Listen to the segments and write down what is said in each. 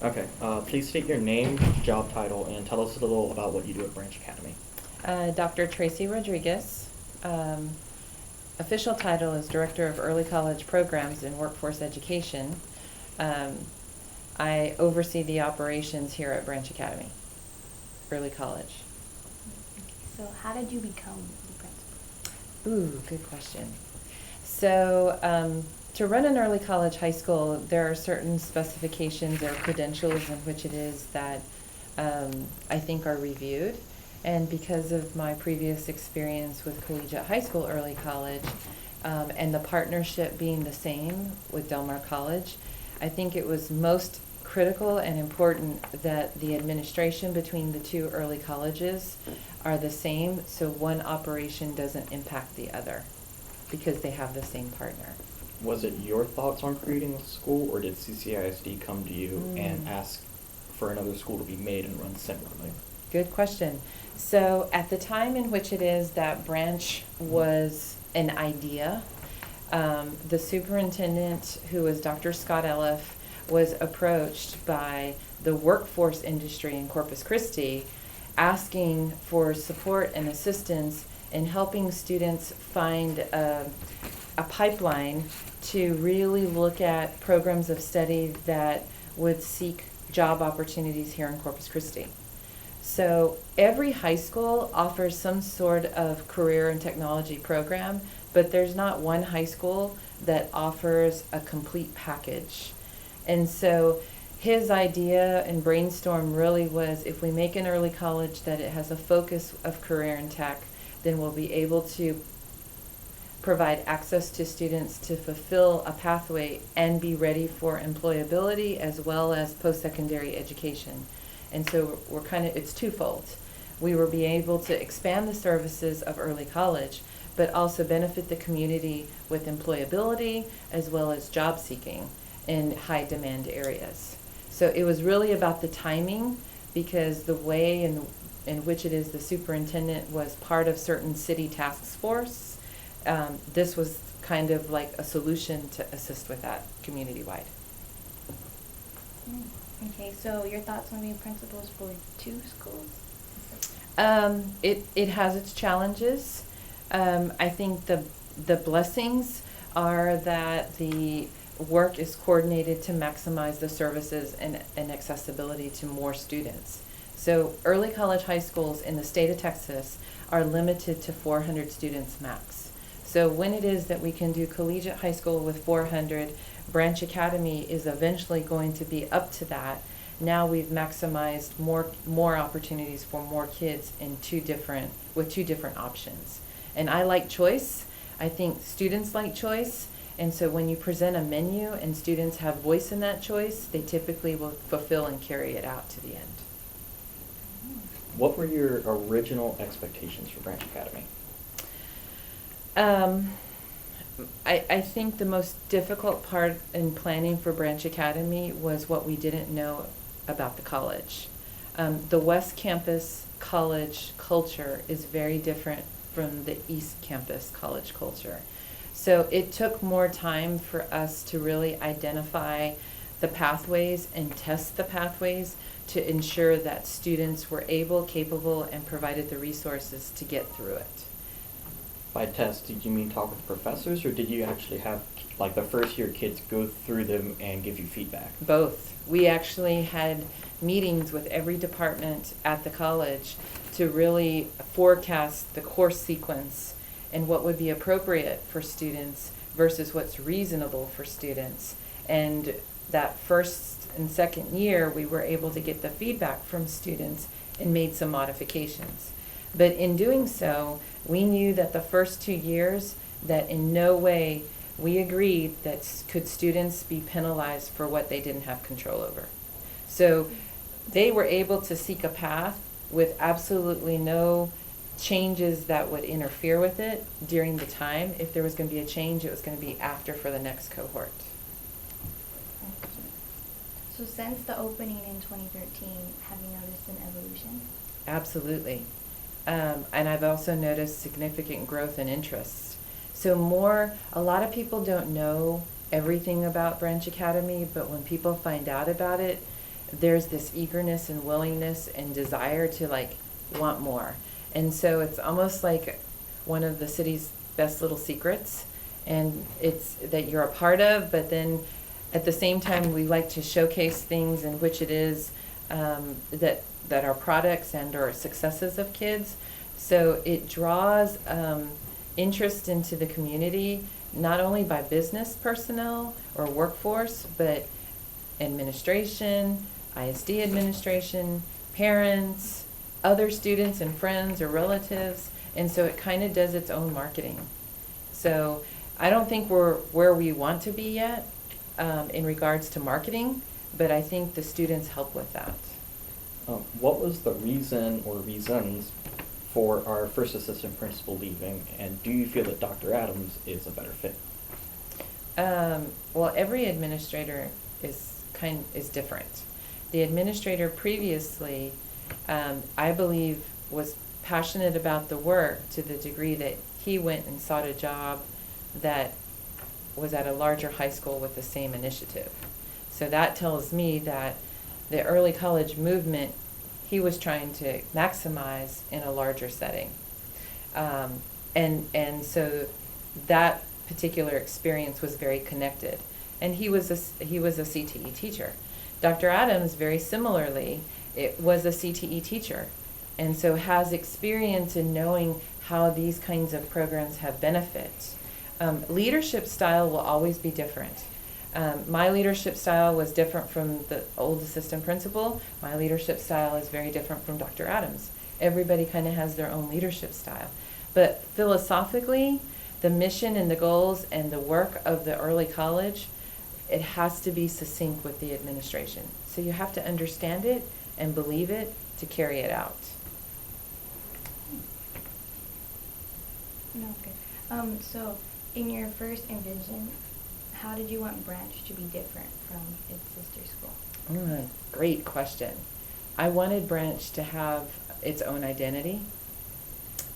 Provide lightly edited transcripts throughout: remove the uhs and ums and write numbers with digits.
Okay, please state your name, job title, and tell us a little about what you do at Branch Academy. Dr. Tracy Rodriguez. Um, Official title is Director of Early College Programs in Workforce Education. Um, I oversee the operations here at Branch Academy, Early College. So how did you become the principal? Ooh, good question. So, to run an early college high school, there are certain specifications or credentials in which it is that I think are reviewed. And because of my previous experience with collegiate high school, early college, and the partnership being the same with Del Mar College, I think it was most critical and important that the administration between the two early colleges are the same, so one operation doesn't impact the other because they have the same partner. Was it your thoughts on creating a school, or did CCISD come to you and ask for another school to be made and run similarly? Good question. So at the time in which it is that Branch was an idea, the superintendent, who was Dr. Scott Elliff, was approached by the workforce industry in Corpus Christi asking for support and assistance in helping students find a pipeline to really look at programs of study that would seek job opportunities here in Corpus Christi. So every high school offers some sort of career and technology program, but there's not one high school that offers a complete package. And so his idea and brainstorm really was, if we make an early college that it has a focus of career and tech, then we'll be able to provide access to students to fulfill a pathway and be ready for employability as well as post-secondary education. And so it's twofold. We will be able to expand the services of early college, but also benefit the community with employability as well as job seeking in high demand areas. So it was really about the timing, because the way in which it is the superintendent was part of certain city task force, this was kind of like a solution to assist with that community-wide. Okay, so your thoughts on being principals for two schools? It has its challenges. I think the blessings are that the work is coordinated to maximize the services and accessibility to more students. So early college high schools in the state of Texas are limited to 400 students max. So when it is that we can do collegiate high school with 400, Branch Academy is eventually going to be up to that. Now we've maximized more opportunities for more kids with two different options. And I like choice. I think students like choice. And so when you present a menu and students have voice in that choice, they typically will fulfill and carry it out to the end. What were your original expectations for Branch Academy? I think the most difficult part in planning for Branch Academy was what we didn't know about the college. The West Campus college culture is very different from the East Campus college culture. So it took more time for us to really identify the pathways and test the pathways to ensure that students were able, capable, and provided the resources to get through it. By test, did you mean talk with professors, or did you actually have, like, the first year kids go through them and give you feedback? Both. We actually had meetings with every department at the college to really forecast the course sequence and what would be appropriate for students versus what's reasonable for students. And that first and second year, we were able to get the feedback from students and made some modifications. But in doing so, we knew that the first 2 years, that in no way we agreed that could students be penalized for what they didn't have control over. So they were able to seek a path with absolutely no changes that would interfere with it during the time. If there was going to be a change, it was going to be after for the next cohort. So since the opening in 2013, have you noticed an evolution? Absolutely. And I've also noticed significant growth in interests. So a lot of people don't know everything about Branch Academy, but when people find out about it, there's this eagerness and willingness and desire to like want more. And so it's almost like one of the city's best little secrets, and it's that you're a part of, but then at the same time we like to showcase things in which it is that are products and or successes of kids. So it draws interest into the community, not only by business personnel or workforce, but administration, ISD administration, parents, other students and friends or relatives. And so it kind of does its own marketing. So I don't think we're where we want to be yet in regards to marketing, but I think the students help with that. What was the reason or reasons for our first assistant principal leaving, and do you feel that Dr. Adams is a better fit? Well, every administrator is different. The administrator previously, I believe, was passionate about the work to the degree that he went and sought a job that was at a larger high school with the same initiative. So that tells me that the early college movement he was trying to maximize in a larger setting. And so that particular experience was very connected. And he was a CTE teacher. Dr. Adams, very similarly, was a CTE teacher, and so has experience in knowing how these kinds of programs have benefits. Leadership style will always be different. My leadership style was different from the old assistant principal. My leadership style is very different from Dr. Adams. Everybody kind of has their own leadership style. But philosophically, the mission and the goals and the work of the early college, it has to be succinct with the administration. So you have to understand it and believe it to carry it out. No, good. So in your first envision, how did you want Branch to be different from its sister school? Great question. I wanted Branch to have its own identity.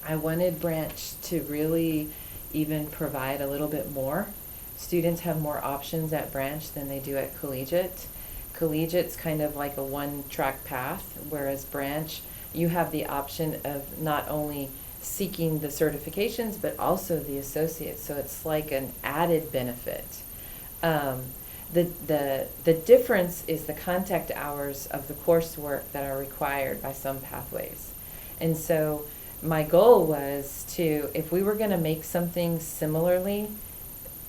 I wanted Branch to really even provide a little bit more. Students have more options at Branch than they do at Collegiate. Collegiate's kind of like a one-track path, whereas Branch, you have the option of not only seeking the certifications, but also the associates. So it's like an added benefit. The difference is the contact hours of the coursework that are required by some pathways. And so my goal was to, if we were going to make something similarly,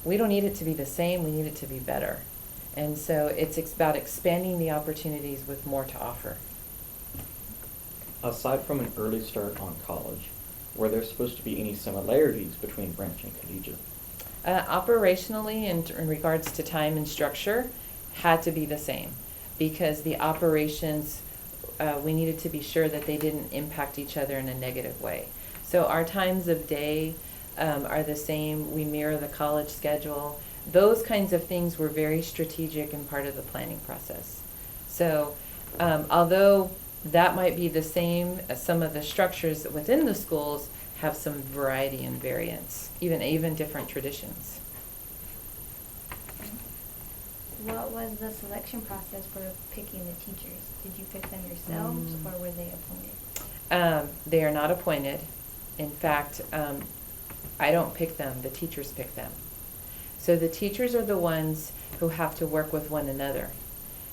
we don't need it to be the same, we need it to be better. And so it's about expanding the opportunities with more to offer. Aside from an early start on college, were there supposed to be any similarities between Branch and Collegiate? Operationally, in regards to time and structure, had to be the same, because the operations, we needed to be sure that they didn't impact each other in a negative way. So our times of day are the same. We mirror the college schedule. Those kinds of things were very strategic and part of the planning process. So although that might be the same, some of the structures within the schools have some variety and variance, even different traditions. What was the selection process for picking the teachers? Did you pick them yourselves, or were they appointed? They are not appointed. In fact, I don't pick them, the teachers pick them. So the teachers are the ones who have to work with one another.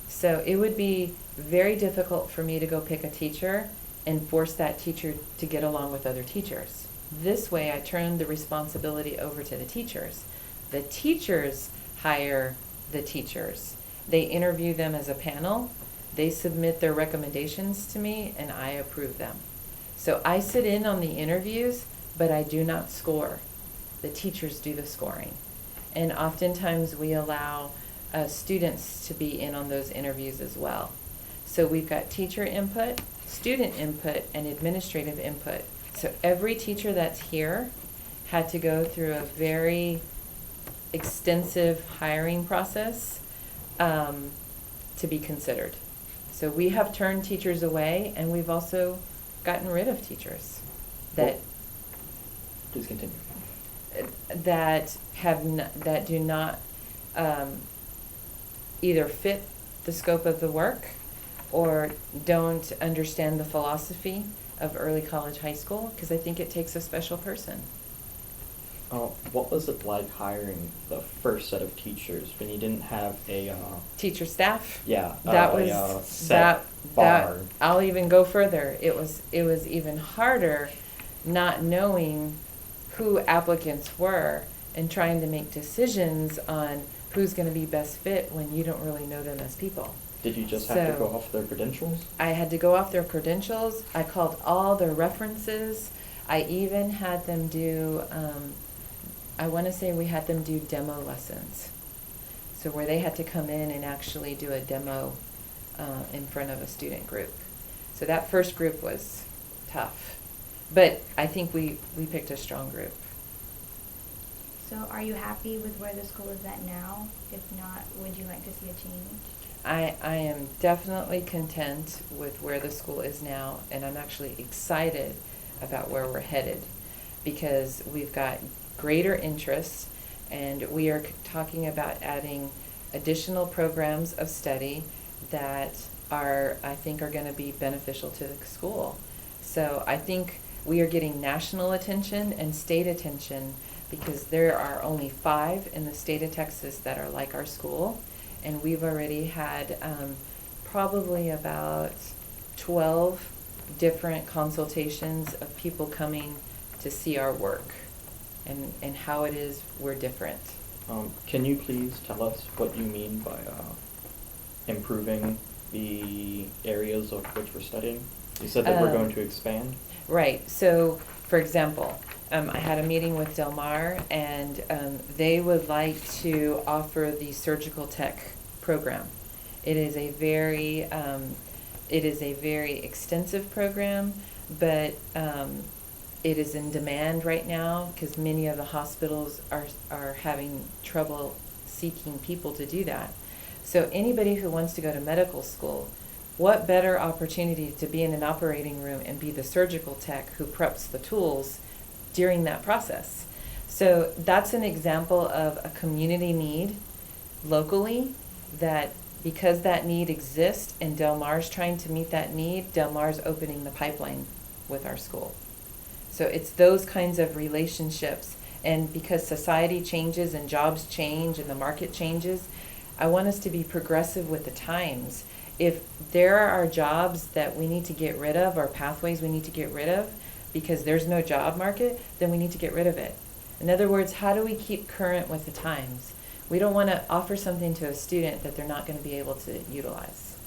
So it would be very difficult for me to go pick a teacher and force that teacher to get along with other teachers. This way I turn the responsibility over to the teachers. The teachers hire the teachers. They interview them as a panel, they submit their recommendations to me, and I approve them. So I sit in on the interviews, but I do not score. The teachers do the scoring. And oftentimes we allow students to be in on those interviews as well. So we've got teacher input, student input, and administrative input. So every teacher that's here had to go through a very extensive hiring process to be considered. So we have turned teachers away, and we've also gotten rid of teachers that Please continue. that that do not either fit the scope of the work or don't understand the philosophy of early college high school, because I think it takes a special person. What was it like hiring the first set of teachers when you didn't have a Teacher staff? yeah That a, was set that bar? I'll even go further. It was even harder not knowing who applicants were and trying to make decisions on who's going to be best fit when you don't really know them as people. Did you just have to So- go off their credentials? I had to go off their credentials. I called all their references. I even had them do, I want to say we had them do demo lessons. So where they had to come in and actually do a demo in front of a student group. So that first group was tough. But I think we picked a strong group. So are you happy with where the school is at now? If not, would you like to see a change? I am definitely content with where the school is now, and I'm actually excited about where we're headed, because we've got greater interest, and we are talking about adding additional programs of study that I think are going to be beneficial to the school. So I think we are getting national attention and state attention, because there are only 5 in the state of Texas that are like our school. And we've already had probably about 12 different consultations of people coming to see our work and how it is we're different. Can you please tell us what you mean by improving the areas of which we're studying? You said that we're going to expand. Right. So, for example, I had a meeting with Del Mar, and they would like to offer the surgical tech program. It is a very extensive program, but it is in demand right now because many of the hospitals are having trouble seeking people to do that. So anybody who wants to go to medical school, what better opportunity to be in an operating room and be the surgical tech who preps the tools during that process. So that's an example of a community need locally, that because that need exists and Del Mar's trying to meet that need, Del Mar's opening the pipeline with our school. So it's those kinds of relationships, and because society changes and jobs change and the market changes, I want us to be progressive with the times. If there are jobs that we need to get rid of, or pathways we need to get rid of because there's no job market, then we need to get rid of it. In other words, how do we keep current with the times? We don't want to offer something to a student that they're not going to be able to utilize.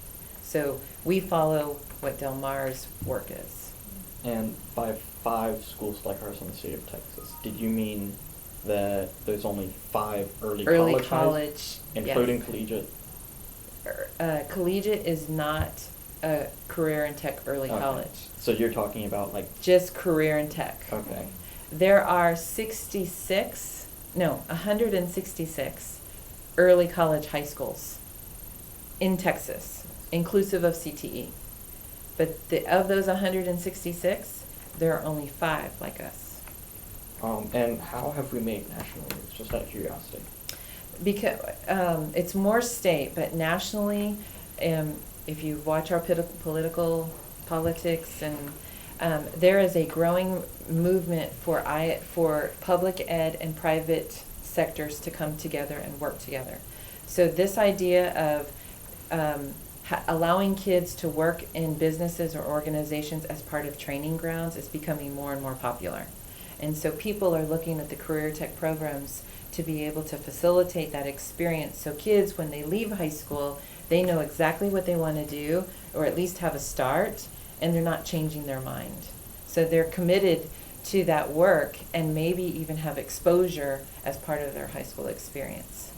So we follow what Del Mar's work is. And by 5 schools like ours in the state of Texas, did you mean that there's only 5 early college, including yes. collegiate? Collegiate is not a career and tech early Okay. college. So you're talking about like... Just career and tech. Okay. There are 166 early college high schools in Texas, inclusive of CTE. But of those 166, there are only 5 like us. And how have we made national news? Just out of curiosity. Because it's more state, but nationally, if you watch our political politics, and there is a growing movement for public ed and private sectors to come together and work together. So this idea of allowing kids to work in businesses or organizations as part of training grounds is becoming more and more popular. And so people are looking at the career tech programs to be able to facilitate that experience. So kids, when they leave high school, they know exactly what they want to do, or at least have a start, and they're not changing their mind. So they're committed to that work and maybe even have exposure as part of their high school experience.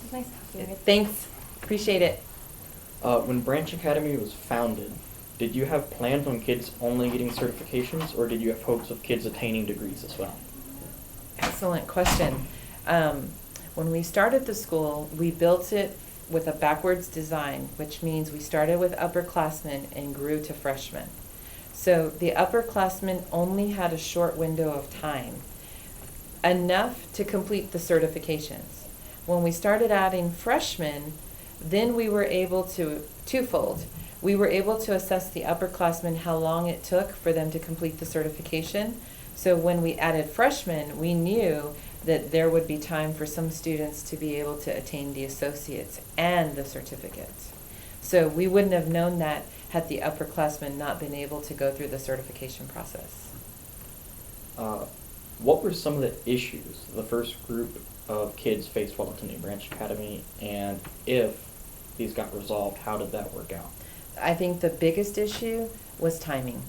It's nice talking with you. Thanks. Appreciate it. When Branch Academy was founded, did you have plans on kids only getting certifications, or did you have hopes of kids attaining degrees as well? Excellent question. When we started the school, we built it with a backwards design, which means we started with upperclassmen and grew to freshmen. So the upperclassmen only had a short window of time, enough to complete the certifications. When we started adding freshmen, Then we were able to, twofold, we were able to assess the upperclassmen how long it took for them to complete the certification. So when we added freshmen, we knew that there would be time for some students to be able to attain the associates and the certificates. So we wouldn't have known that had the upperclassmen not been able to go through the certification process. What were some of the issues the first group of kids faced while attending Branch Academy, and if these got resolved, how did that work out? I think the biggest issue was timing.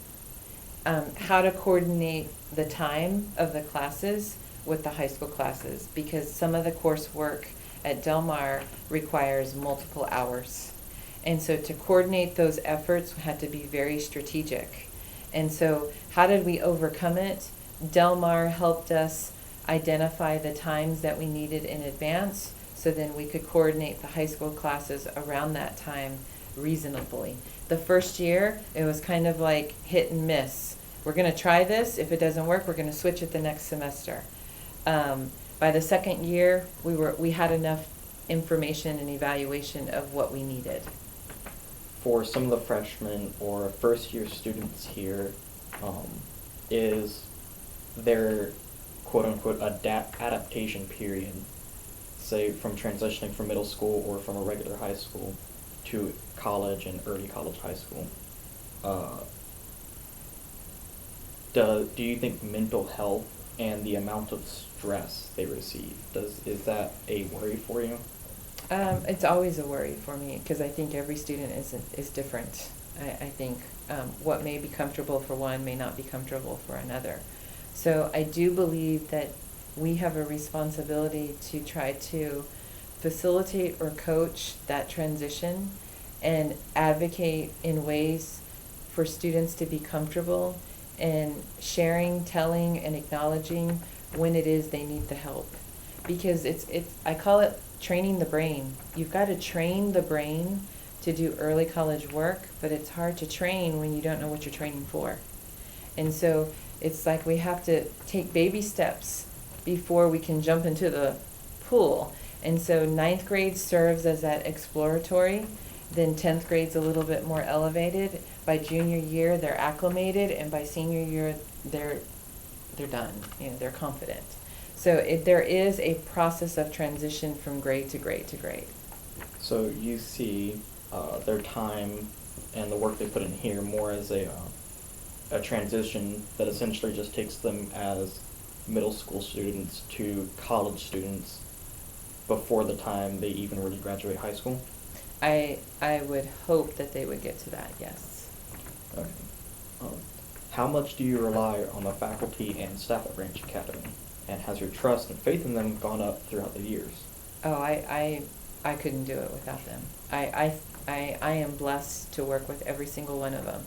How to coordinate the time of the classes with the high school classes, because some of the coursework at Del Mar requires multiple hours. And so to coordinate those efforts had to be very strategic. And so how did we overcome it? Del Mar helped us identify the times that we needed in advance, so then we could coordinate the high school classes around that time reasonably. The first year, it was kind of like hit and miss. We're going to try this. If it doesn't work, we're going to switch it the next semester. By the second year, we had enough information and evaluation of what we needed. For some of the freshmen or first-year students here, is their quote-unquote adaptation period, say from transitioning from middle school or from a regular high school to college and early college high school, do you think mental health and the amount of stress they receive, is that a worry for you? It's always a worry for me, because I think every student is different. I think what may be comfortable for one may not be comfortable for another. So I do believe that we have a responsibility to try to facilitate or coach that transition and advocate in ways for students to be comfortable in sharing, telling, and acknowledging when it is they need the help. Because I call it training the brain. You've got to train the brain to do early college work, but it's hard to train when you don't know what you're training for. And so it's like we have to take baby steps before we can jump into the pool. And so 9th grade serves as that exploratory, then 10th grade's a little bit more elevated. By junior year, they're acclimated, and by senior year, they're done. They're confident. So there is a process of transition from grade to grade to grade. So you see their time and the work they put in here more as a transition that essentially just takes them as middle school students to college students before the time they even really graduate high school? I would hope that they would get to that, yes. Okay. How much do you rely on the faculty and staff at Branch Academy? And has your trust and faith in them gone up throughout the years? Oh, I couldn't do it without them. I am blessed to work with every single one of them.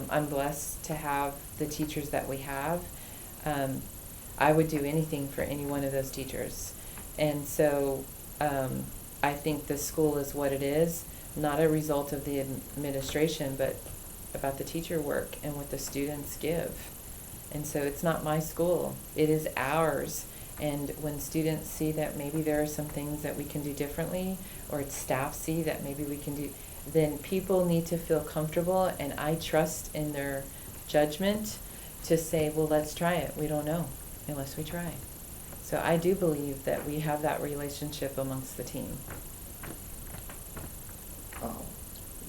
I'm blessed to have the teachers that we have. I would do anything for any one of those teachers. And so I think the school is what it is, not a result of the administration, but about the teacher work and what the students give. And so it's not my school, it is ours. And when students see that maybe there are some things that we can do differently, or staff see that maybe we can do, then people need to feel comfortable, and I trust in their judgment to say, well, let's try it. We don't know unless we try. So I do believe that we have that relationship amongst the team.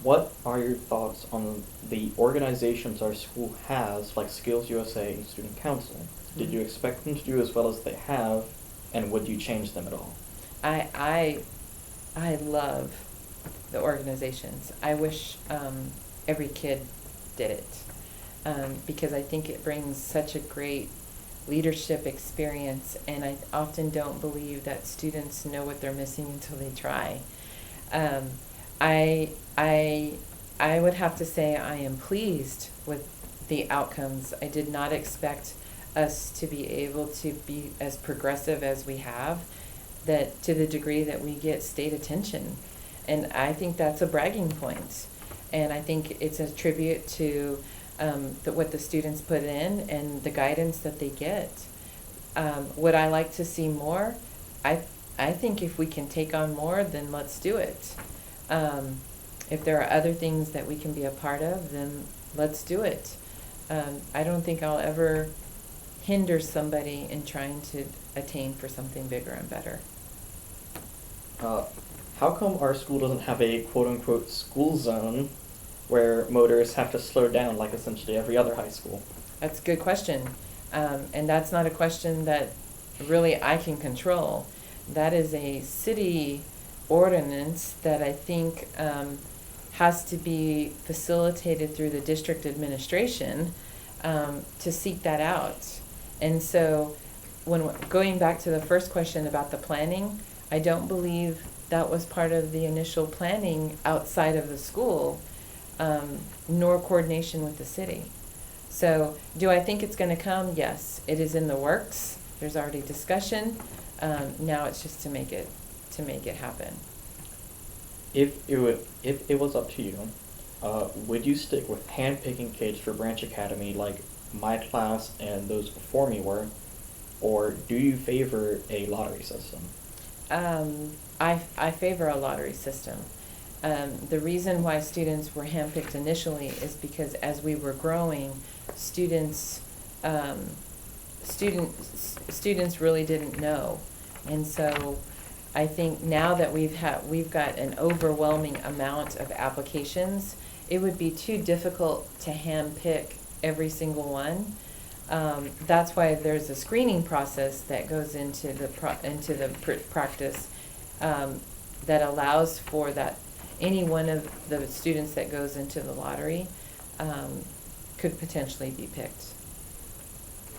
What are your thoughts on the organizations our school has, like Skills USA and Student Council? Did you expect them to do as well as they have, and would you change them at all? I love the organizations. I wish every kid did it, because I think it brings such a great leadership experience, and I often don't believe that students know what they're missing until they try. I would have to say I am pleased with the outcomes. I did not expect us to be able to be as progressive as we have, that to the degree that we get state attention. And I think that's a bragging point. And I think it's a tribute to what the students put in and the guidance that they get. Would I like to see more? I I think if we can take on more, then let's do it. If there are other things that we can be a part of, then let's do it. I don't think I'll ever hinder somebody in trying to attain for something bigger and better. How come our school doesn't have a quote-unquote school zone where motorists have to slow down like essentially every other high school? That's a good question. And that's not a question that really I can control. That is a city ordinance that I think has to be facilitated through the district administration to seek that out. And so when going back to the first question about the planning, I don't believe that was part of the initial planning outside of the school, nor coordination with the city. So do I think it's going to come? Yes, it is in the works. There's already discussion. Now it's just to make it happen. If it was up to you, would you stick with hand-picking kids for Branch Academy like my class and those before me were, or do you favor a lottery system? I favor a lottery system. The reason why students were handpicked initially is because as we were growing, students really didn't know, and so I think now that we've got an overwhelming amount of applications, it would be too difficult to handpick every single one. That's why there's a screening process that goes into the practice that allows for that any one of the students that goes into the lottery could potentially be picked.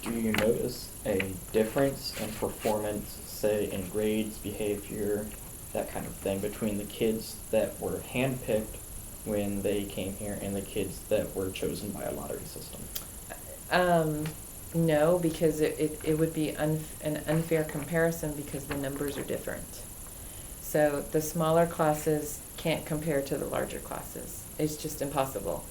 Do you notice a difference in performance, say in grades, behavior, that kind of thing, between the kids that were handpicked when they came here and the kids that were chosen by a lottery system? No, because it would be an unfair comparison because the numbers are different. So the smaller classes can't compare to the larger classes. It's just impossible.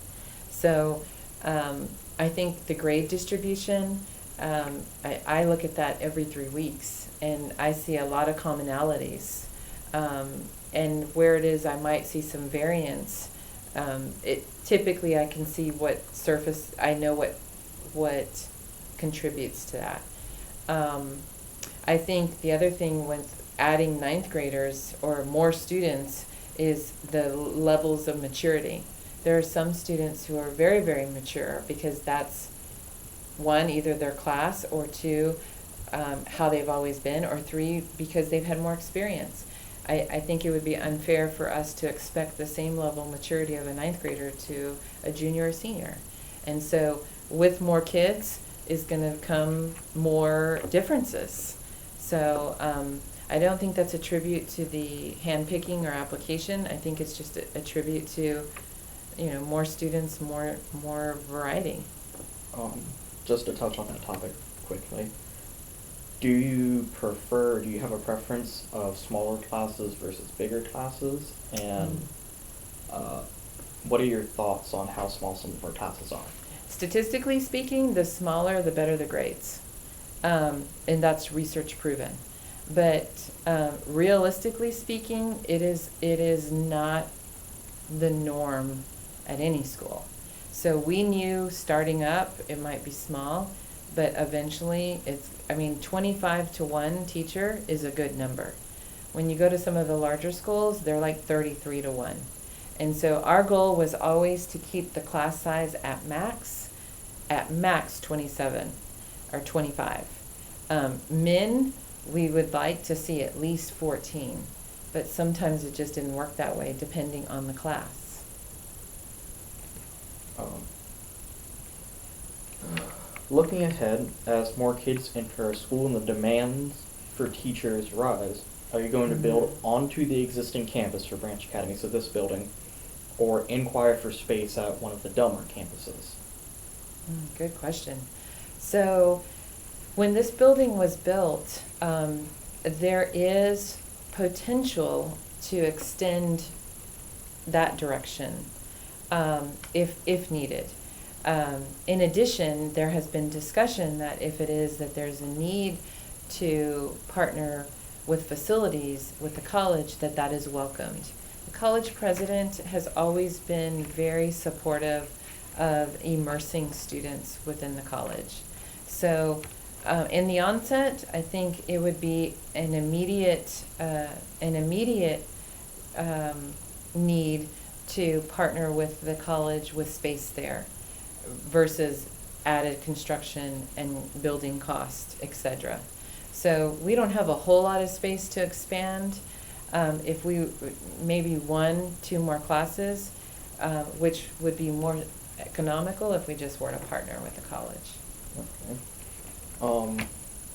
So I think the grade distribution, I look at that every 3 weeks, and I see a lot of commonalities. And where it is I might see some variance, typically I can see what surface, I know what contributes to that. I think the other thing with adding 9th graders or more students is the levels of maturity. There are some students who are very, very mature because that's one, either their class, or two, how they've always been, or three, because they've had more experience. I think it would be unfair for us to expect the same level of maturity of a 9th grader to a junior or senior. And so with more kids is going to come more differences. So I don't think that's a tribute to the hand-picking or application. I think it's just a tribute to, more students, more variety. Just to touch on that topic quickly, do you have a preference of smaller classes versus bigger classes? And what are your thoughts on how small some of our classes are? Statistically speaking, the smaller, the better the grades. And that's research proven. But realistically speaking, it is not the norm at any school. So we knew starting up it might be small, but eventually 25 to 1 teacher is a good number. When you go to some of the larger schools, they're like 33 to 1. And so our goal was always to keep the class size at max 27 or 25. Min, we would like to see at least 14, but sometimes it just didn't work that way depending on the class. Looking ahead, as more kids enter our school and the demands for teachers rise, are you going to build onto the existing campus for Branch Academy, so this building, or inquire for space at one of the Delmar campuses? Good question. So when this building was built, there is potential to extend that direction if needed. In addition, there has been discussion that if it is that there's a need to partner with facilities with the college, that is welcomed. The college president has always been very supportive of immersing students within the college. So in the onset, I think it would be an immediate need to partner with the college with space there versus added construction and building cost, etc. So we don't have a whole lot of space to expand. If we maybe 1-2 more classes, which would be more economical if we just were to partner with the college. Okay.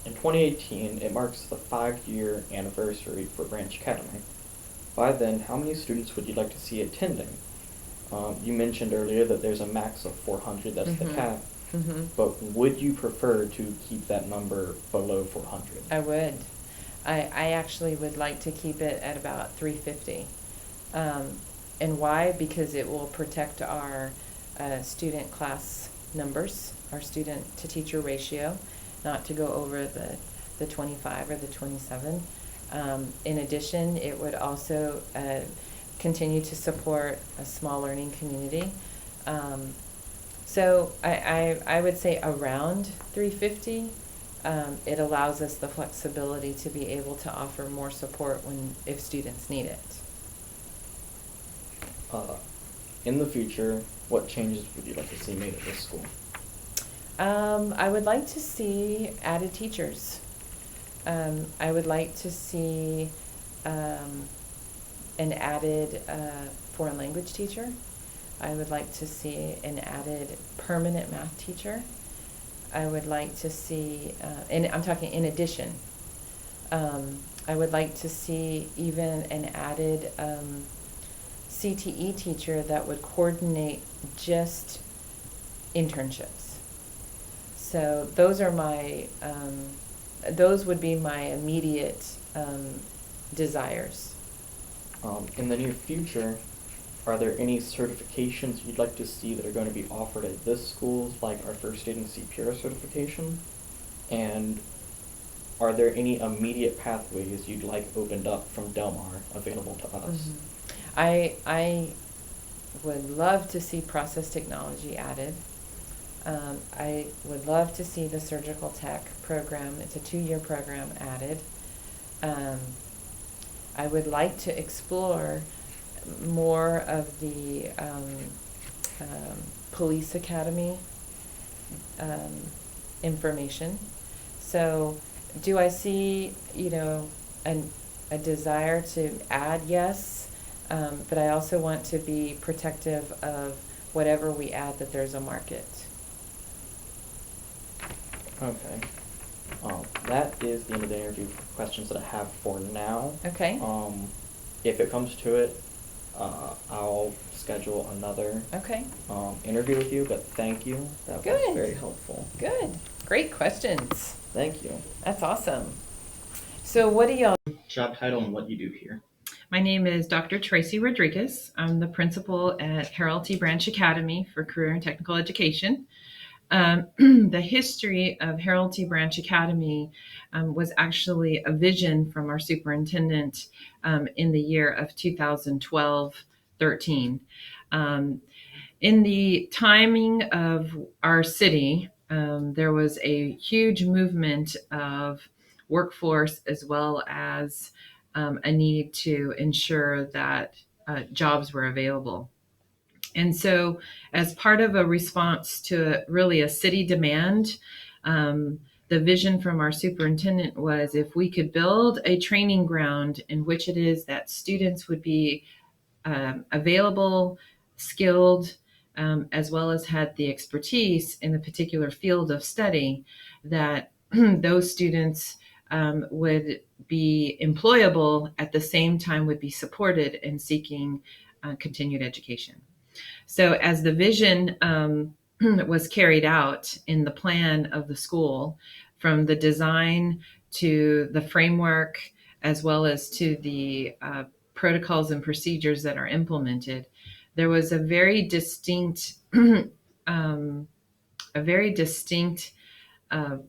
In 2018, it marks the 5-year anniversary for Branch Academy. By then, how many students would you like to see attending? You mentioned earlier that there's a max of 400, that's the cap. But would you prefer to keep that number below 400? I would. I actually would like to keep it at about 350. And why? Because it will protect our student class numbers, our student to teacher ratio, not to go over the 25 or the 27. In addition, it would also continue to support a small learning community. So I would say around 350. It allows us the flexibility to be able to offer more support if students need it. In the future, what changes would you like to see made at this school? I would like to see added teachers. I would like to see an added foreign language teacher. I would like to see an added permanent math teacher. I would like to see, and I'm talking in addition, I would like to see even an added CTE teacher that would coordinate just internships. So those are those would be my immediate desires. In the near future, are there any certifications you'd like to see that are going to be offered at this school, like our First Aid and CPR certification? And are there any immediate pathways you'd like opened up from Del Mar available to us? I would love to see process technology added. I would love to see the surgical tech program, it's a 2-year program, added. I would like to explore more of the police academy information. So do I see, a desire to add? Yes, but I also want to be protective of whatever we add, that there's a market. Okay. That is the end of the interview questions that I have for now. Okay. If it comes to it, I'll schedule another interview with you, but thank you. That Good. was very helpful. Good. Great questions. Thank you. That's awesome. So what do y'all... Job title and what you do here. My name is Dr. Tracy Rodriguez. I'm the principal at Harold T. Branch Academy for Career and Technical Education. The history of Harold T. Branch Academy was actually a vision from our superintendent in the year of 2012-13. In the timing of our city, there was a huge movement of workforce as well as a need to ensure that jobs were available. And so as part of a response to really a city demand, the vision from our superintendent was if we could build a training ground in which it is that students would be available, skilled, as well as had the expertise in the particular field of study, that those students would be employable, at the same time would be supported in seeking continued education. So as the vision was carried out in the plan of the school, from the design to the framework, as well as to the protocols and procedures that are implemented, there was a very distinct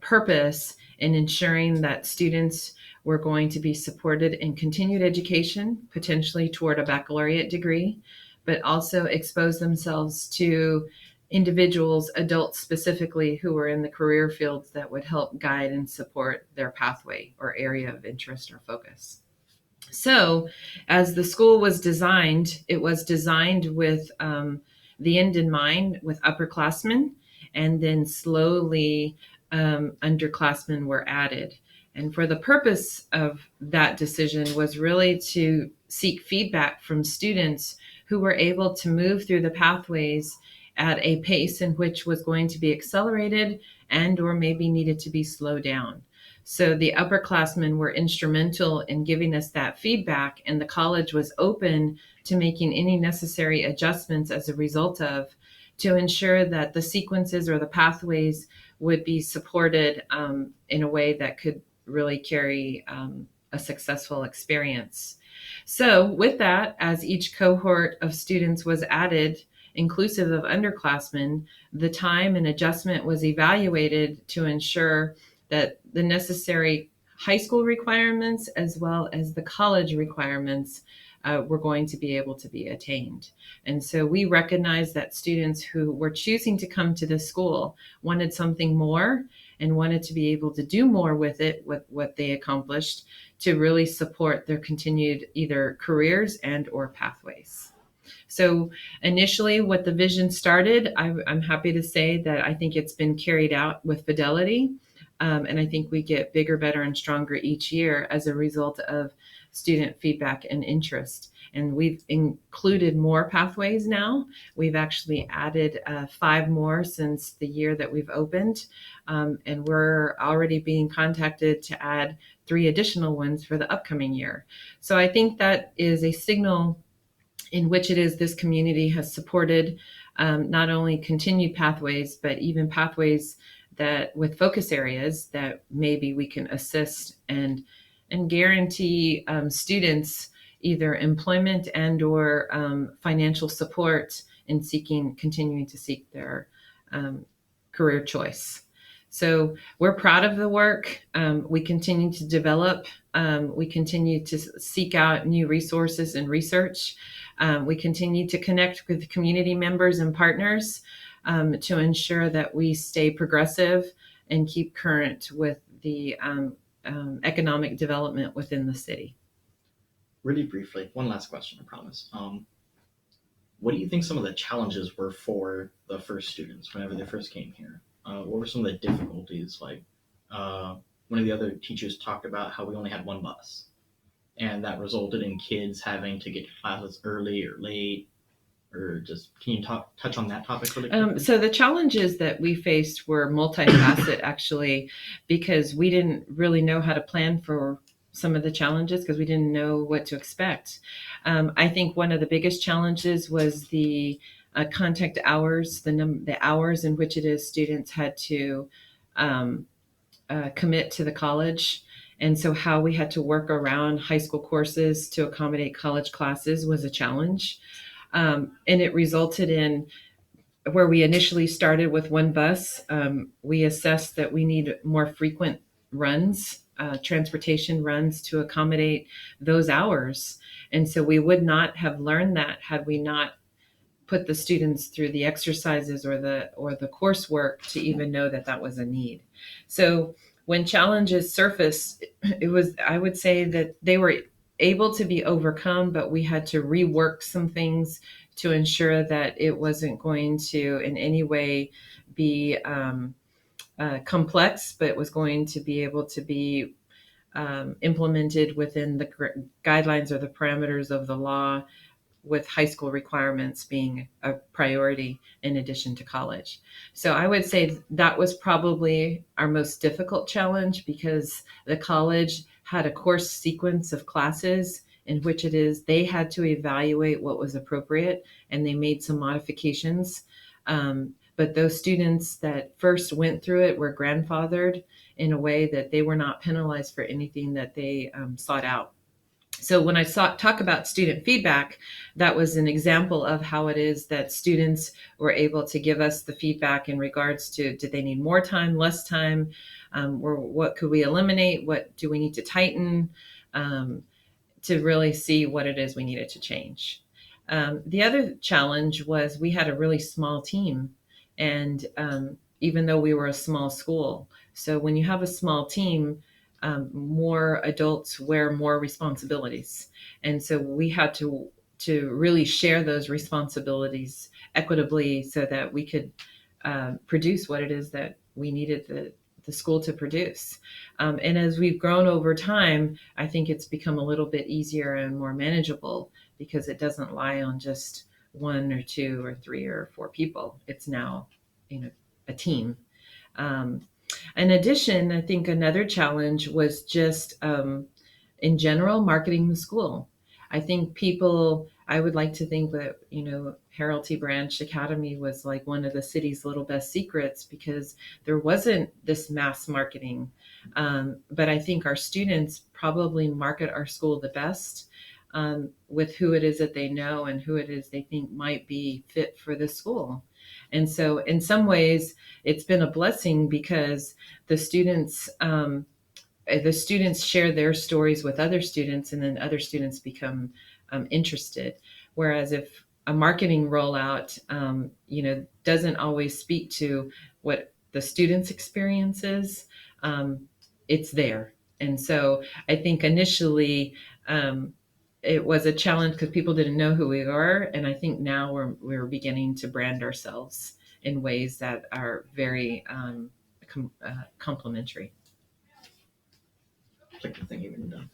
purpose in ensuring that students were going to be supported in continued education, potentially toward a baccalaureate degree, but also expose themselves to individuals, adults specifically, who were in the career fields that would help guide and support their pathway or area of interest or focus. So, as the school was designed, it was designed with the end in mind, with upperclassmen, and then slowly underclassmen were added. And for the purpose of that decision was really to seek feedback from students who were able to move through the pathways at a pace in which was going to be accelerated and or maybe needed to be slowed down. So the upperclassmen were instrumental in giving us that feedback, and the college was open to making any necessary adjustments as a result of, to ensure that the sequences or the pathways would be supported in a way that could really carry a successful experience. So with that, as each cohort of students was added, inclusive of underclassmen, the time and adjustment was evaluated to ensure that the necessary high school requirements as well as the college requirements were going to be able to be attained. And so we recognized that students who were choosing to come to this school wanted something more and wanted to be able to do more with it, with what they accomplished, to really support their continued either careers and or pathways. So initially, what the vision started, I'm happy to say that I think it's been carried out with fidelity. And I think we get bigger, better, and stronger each year as a result of student feedback and interest. And we've included more pathways now. We've actually added 5 more since the year that we've opened. And we're already being contacted to add 3 additional ones for the upcoming year. So I think that is a signal in which it is this community has supported not only continued pathways, but even pathways that with focus areas that maybe we can assist and guarantee students either employment and or financial support in continuing to seek their career choice. So we're proud of the work. We continue to develop. We continue to seek out new resources and research. We continue to connect with community members and partners to ensure that we stay progressive and keep current with the economic development within the city. Really briefly, one last question, I promise. What do you think some of the challenges were for the first students whenever they first came here? What were some of the difficulties? Like one of the other teachers talked about how we only had 1 bus, and that resulted in kids having to get to classes early or late. Or just can you touch on that topic really quickly? So the challenges that we faced were multifaceted, actually, because we didn't really know how to plan for some of the challenges because we didn't know what to expect. I think one of the biggest challenges was the contact hours, the hours in which it is students had to commit to the college. And so how we had to work around high school courses to accommodate college classes was a challenge. And it resulted in where we initially started with 1 bus. We assessed that we need more frequent runs, transportation runs to accommodate those hours. And so we would not have learned that had we not put the students through the exercises or the coursework to even know that that was a need. So when challenges surfaced, I would say that they were able to be overcome, but we had to rework some things to ensure that it wasn't going to in any way be complex, but it was going to be able to be implemented within the guidelines or the parameters of the law, with high school requirements being a priority in addition to college. So I would say that was probably our most difficult challenge, because the college had a course sequence of classes in which it is they had to evaluate what was appropriate, and they made some modifications. But those students that first went through it were grandfathered in a way that they were not penalized for anything that they sought out. So when I talk about student feedback, that was an example of how it is that students were able to give us the feedback in regards to, did they need more time, less time, or what could we eliminate, what do we need to tighten, to really see what it is we needed to change. The other challenge was we had a really small team, and even though we were a small school, so when you have a small team, more adults wear more responsibilities, and so we had to really share those responsibilities equitably so that we could produce what it is that we needed the school to produce. And as we've grown over time, I think it's become a little bit easier and more manageable because it doesn't lie on just one or two or three or four people. It's now, a team. Um, in addition, I think another challenge was just in general marketing the school. I think I would like to think that, Harold T. Branch Academy was like one of the city's little best secrets because there wasn't this mass marketing. But I think our students probably market our school the best with who it is that they know and who it is they think might be fit for the school. And so, in some ways, it's been a blessing because the students share their stories with other students, and then other students become interested. Whereas if a marketing rollout, doesn't always speak to what the students' experience is, it's there. And so I think initially it was a challenge because people didn't know who we were, and I think now we're beginning to brand ourselves in ways that are very complementary. It's like the thing you've been done.